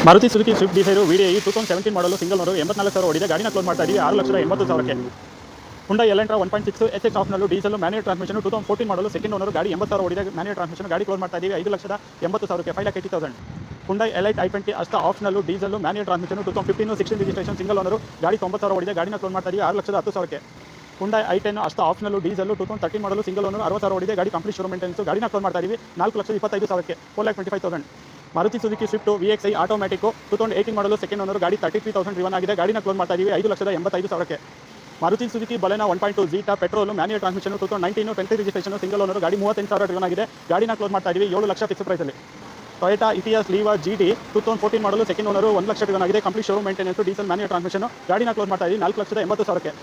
Maruti Suzuki Swift Dzire VDI 2017 ಮಾಡಲು single owner 84,000 ಓಡಿದೆ. ಗಾಡಿನ ಕ್ಲೋಸ್ ಮಾಡ್ತಾ ಇದ್ದೀವಿ 6,80,000ಕ್ಕೆ. Hyundai Elantra 1.6 SX optional diesel manual transmission 2014 ಮಾಡಲು ಸೆಕೆಂಡ್ ಓನರ್. ಗಾಡಿ 80,000 ಓಡಿದೆ. ಮ್ಯಾನ್ಯುಯಲ್ ಟ್ರಾನ್ಸ್ಮಿಷನ್ ಗಾಡಿ ಕ್ಲೋಸ್ ಮಾಡ್ತಾ ಇದ್ದೀವಿ 5,80,000ಕ್ಕೆ 5,80,000. ಹುಂಡೈ ಎಲೈಟ್ i20 ಅಷ್ಟ optional diesel manual transmission 2015 16 registration single owner. ಗಾಡಿ 90,000 ಓಡಿದೆ. ಗಾಡಿನ ಕ್ಲೋಸ್ ಮಾಡ್ತಾ ಇದ್ದೀವಿ 6,10,000ಕ್ಕೆ. ಹುಂಡೈ i10 ಅಷ್ಟ ಆಪ್ಷನಲ್ಲು ಡೀಸೆಲ್ 2013 ಮಾಡಲು ಸಿಂಗಲ್ ಓನರ್ 60,000 ಓಡಿದೆ. ಗಾಡಿ ಕಂಪ್ಲೀಟ್ ಶೋರೂಮ್ ಮೇಂಟೆನೆನ್ಸ್. ಗಾಡಿನ ಕ್ಲೋಸ್ ಮಾಡ್ತಾ ಇದ್ದೀವಿ 4,25,000ಕ್ಕೆ 4,25,000. Maruti Suzuki Swift VXi automatic 2018 ಮಾಡಲು ಸೆಕೆಂಡ್ ಓನರ್. ಗಾಡಿ 33,000 ರಿವನ್ ಆಗಿದೆ. ಗಾಡಿನ ಕ್ಲೋಸ್ ಮಾಡ್ತಾ ಇದ್ದೀವಿ 5,85,000ಕ್ಕೆ. Maruti Suzuki Baleno 1.2 Zeta petrol manual transmission 2019 20 registration single owner. ಗಾಡಿ 38,000 ರಿವನ್ ಆಗಿದೆ. ಗಾಡಿನ ಕ್ಲೋಸ್ ಮಾಡ್ತಾ ಇದ್ದೀವಿ 7 ಲಕ್ಷ ಫಿಕ್ಸ್ ಪ್ರೈಸಲ್ಲಿ. ಟೊಯೋಟಾ ಇಟಿಯಾಸ್ ಲೀವಾ GT 2014 ಮಾಡಲು ಸೆಕೆಂಡ್ ಓನರ್ 1 ಲಕ್ಷ ರಿವನ್ ಆಗಿದೆ. Complete showroom maintenance diesel manual transmission. ಗಾಡಿನ ಕ್ಲೋಸ್ ಮಾಡ್ತಾ ಇದ್ದೀವಿ 4,80,000ಕ್ಕೆ.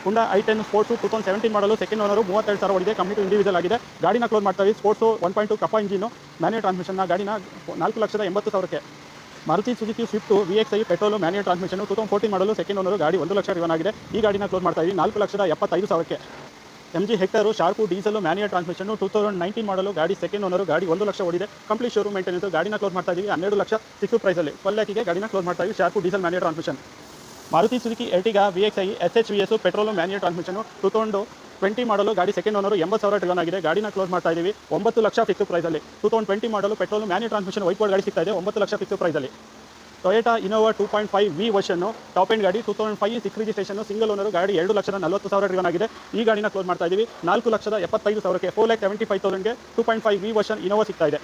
ಹುಂಡಾ i10 ಸ್ಪೋರ್ಟ್ಸು 2017 ಮಾಡಲು ಸೆಕೆಂಡ್ ಓನರು 32,000 ಓಡಿದೆ. ಕಂಪ್ಲೀಟ್ ಇಂಡಿವಿಜುವಲ್ ಆಗಿದೆ. ಗಾಡಿನ ಕ್ಲೋಸ್ ಮಾಡ್ತಾ ಇದ್ದೀವಿ ಸ್ಪೋರ್ಟ್ಸು 1.2 ಕಪ್ಪ ಇಂಜಿನು ಮ್ಯಾನ್ಯುಯಲ್ ಟ್ರಾನ್ಸ್ಮಿಷನ್ನ. ಗಾಡಿನ 4,80,000ಕ್ಕೆ. Maruti Suzuki Swift VXi petrol manual transmission 2014 ಮಾಡಲು ಸೆಕೆಂಡ್ ಓನರ್. ಗಾಡಿ 1 ಲಕ್ಷ ರಿವನ್ ಆಗಿದೆ. ಈ ಗಾಡಿನ ಕ್ಲೋಸ್ ಮಾಡ್ತಾ ಇದ್ದೀವಿ 4,75,000ಕ್ಕೆ. MG hectare sharp diesel manual transmission 2019 ಮಾಡಲು. ಗಾಡಿ ಸೆಕೆಂಡ್ ಓನರು. ಗಾಡಿ 1 ಲಕ್ಷ ಓಡಿದೆ. Complete showroom maintenance. ಗಾಡಿನ ಕ್ಲೋಸ್ ಮಾಡ್ತಾ ಇದ್ದೀವಿ 12 ಲಕ್ಷ ಫಿಕ್ಸ್ ಪ್ರೈಸಲ್ಲಿ 12 ಲ್ಯಾಕಿಗೆ ಗಾಡಿನ ಕ್ಲೋಸ್ ಮಾಡ್ತಾ ಇದ್ದೀವಿ sharp diesel manual transmission. Maruti Suzuki Ertiga VXi SHVS petrol manual transmission 2020 ಮಾಡಲು. ಗಾಡಿ ಸೆಕೆಂಡ್ ಓನರು 80,000 ರಿವನ್ ಆಗಿದೆ. ಗಾಡಿನ ಕ್ಲೋಸ್ ಮಾಡ್ತಾ ಇದ್ದೀವಿ 9 ಲಕ್ಷ ಫಿಕ್ಸ್ ಪ್ರೈಸಲ್ಲಿ 2020 ಮಾಡಲು. Petrol manual transmission white board ಗಾಡಿ ಸಿಗ್ತಾ ಇದೆ 9 ಲಕ್ಷ ಫಿಕ್ಸ್ ಪ್ರೈಸಲ್ಲಿ. Toyota Innova 2.5V version top end ಗಾಡಿ 2005 6 ರಿಜಿಸ್ಟ್ರೇಷನ್ ಸಿಂಗಲ್ ಓನರು. ಗಾಡಿ 2,40,000 ರಿವನ್ ಆಗಿದೆ. ಈ ಗಾಡಿನ ಕ್ಲೋಸ್ ಮಾಡ್ತಾ ಇದ್ದೀವಿ 4,75,000ಕ್ಕೆ 4,75,000ಗೆ 2.5V ವರ್ಷನ್ ಇನೋವಾ ಸಿಗ್ತಾ ಇದೆ.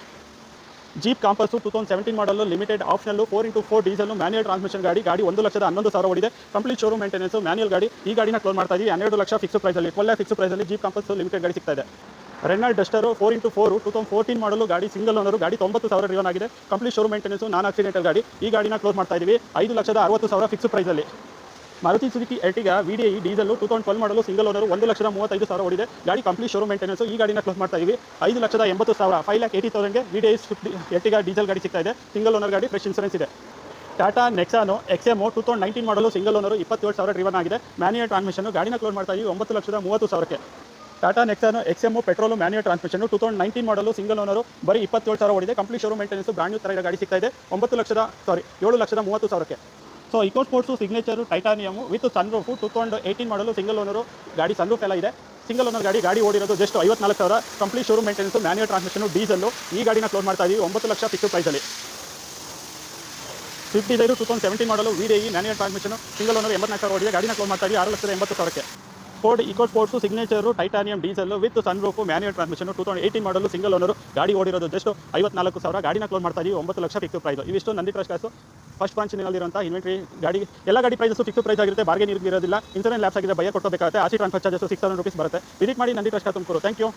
ಜೀಪ್ ಕಾಂಪಸ್ಸು 2017 ಮಾಡಲು limited optional 4x4 diesel manual transmission. ಗಾಡಿ 1,11,000 ಓಡಿದೆ. ಕಂಪ್ಲೀಟ್ ಶೋರೂಮ್ ಮೇಂಟೆನೆನ್ಸ್ ಮ್ಯಾನ್ಯುಯಲ್ ಗಾಡಿ. ಈ ಗಾಡಿನ ಕ್ಲೋಸ್ ಮಾಡ್ತಾ ಇದ್ದೀವಿ 12 ಲಕ್ಷ ಫಿಕ್ಸ್ ಪ್ರೈಸಲ್ಲಿ 12 ಫಿಕ್ಸ್ ಪ್ರೈಸಲ್ಲಿ ಜೀಪ್ ಕಾಂಪಸ್ಸು ಲಿಮಿಟೆಡ್ ಗಾಡಿ ಸಿಗ್ತಾ ಇದೆ. ರೆನಾಲ್ಡ್ ಡಸ್ಟರು 4x4 2014 ಮಾಡಲು. ಗಾಡಿ ಸಿಂಗಲ್ ಓನರು. ಗಾಡಿ 90,000 ರಿವನ್ ಆಗಿದೆ. Complete showroom maintenance non accidental ಗಾಡಿ. ಈ ಗಾಡಿನ ಕ್ಲೋಸ್ ಮಾಡ್ತಾ ಇದ್ದೀವಿ 5,60,000 ಫಿಕ್ಸ್ ಪ್ರೈಸಲ್ಲಿ. Maruti Suzuki Ertiga VDI diesel 2012 ಮಾಡಲು ಸಿಂಗಲ್ ಓನರು 1,35,000 ಓಡಿದೆ. ಗಾಡಿ ಕಂಪ್ಲೀಟ್ ಶೋರೂಮ್ ಮೇಂಟೆನೆನ್ಸ್. ಈ ಗಾಡಿನ ಕ್ಲೋಸ್ ಮಾಡ್ತಾ ಇದ್ದೀವಿ 5,80,000 5,80,000ಗೆ VDI ಸ್ವಿಫ್ಟ್ ಎರ್ಟಿಗಾ ಡೀಸೆಲ್ ಗಾಡಿ ಸಿಗ್ತಾ ಇದೆ. ಸಿಂಗಲ್ ಓನರ್ ಗಾಡಿ, ಫ್ರೆಶ್ ಇನ್ಸೂರೆನ್ಸ್ ಇದೆ. ಟಾಟಾ ನೆಕ್ಸಾನು XM 2019 ಮಾಡಲು ಸಿಂಗಲ್ ಓನರು 27,000 ರಿವನ್ ಆಗಿದೆ. Manual transmission. ಗಾಡಿನ ಕ್ಲೋಸ್ ಮಾಡ್ತಾ ಇದ್ದೀವಿ 9,30,000ಕ್ಕೆ. Tata Nexon XM petrol manual transmission 2019 ಮಾಡಲು ಸಿಂಗಲ್ ಓನರು ಬರೀ 27,000 ಓಡಿದೆ. Complete showroom maintenance brand new ಥರ ಗಾಡಿ ಸಿಗ್ತಾ ಇದೆ 7,30,000ಕ್ಕೆ. So Eco Sports Signature Titanium with sunroof 2018 ಮಾಡಲು ಸಿಂಗಲ್ ಓನರು. ಗಾಡಿ ಸನ್ರೂಫ್ ಎಲ್ಲ ಇದೆ. ಸಿಂಗಲ್ ಓನರ್ ಗಾಡಿ ಓಡಿರೋದು just 54,000. Complete showroom maintenance manual transmission diesel. ಈ ಗಾಡಿನ ಕ್ಲೋಸ್ ಮಾಡ್ತಾ ಇದ್ದೀವಿ 9 ಲಕ್ಷ ಫಿಕ್ಸ್ ಪ್ರೈಸಲ್ಲಿ. ಸ್ವಿಫ್ಟ್ ಡಿಸೈರು 2017 ಮಾಡಲು VDI manual transmission single owner 84,000 ಓಡಿದೆ. ಗಾಡಿನ ಕ್ಲೋಸ್ ಮಾಡ್ತಾ ಇದ್ದೀವಿ 6,80,000ಕ್ಕೆ. Ford Eco Sports Signature Titanium diesel with sunroof manual transmission 2018 ಮಾಡಲು ಸಿಂಗಲ್ ಓನರು. ಗಾಡಿ ಓಡಿರೋದು ಜಸ್ಟ್ 54,000. ಗಾಡಿನ ಕ್ಲೋಸ್ ಮಾಡ್ತಾ ಇದ್ದೀವಿ 9 ಲಕ್ಷ ಫಿಕ್ಸ್ ಪ್ರೈಸ್. ಇವಿಷ್ಟು ನಂದಿ ಟ್ರಸ್ಟ್ ಕಾಸು ಫಸ್ಟ್ ಬ್ರಾಂಚ್ನಲ್ಲಿರುವಂಥ ಇನ್ವೆಂಟ್ರಿ ಗಾಡಿ. ಎಲ್ಲ ಗಾಡಿ ಪ್ರೈಸು ಫಿಕ್ಸ್ ಪ್ರೈಸ್ ಆಗಿರುತ್ತೆ. ಬಾರ್ಗೇನ್ ಇರೋದಿಲ್ಲ. ಇನ್ಸೂರೆನ್ಸ್ ಲ್ಯಾಪ್ಸ್ ಆಗಿದೆ ಬೈಯರ್ ಕೊಟ್ಟಬೇಕಾಗುತ್ತೆ. ಆಸಿ ಟ್ರಾನ್ಸ್ಫರ್ ಚಾರ್ಜಸ್ 6,000 ರೂಪೀಸ್ ಬರುತ್ತೆ. ವಿಸಿಟ್ ಮಾಡಿ Nandi trust Tumakuru. Thank you.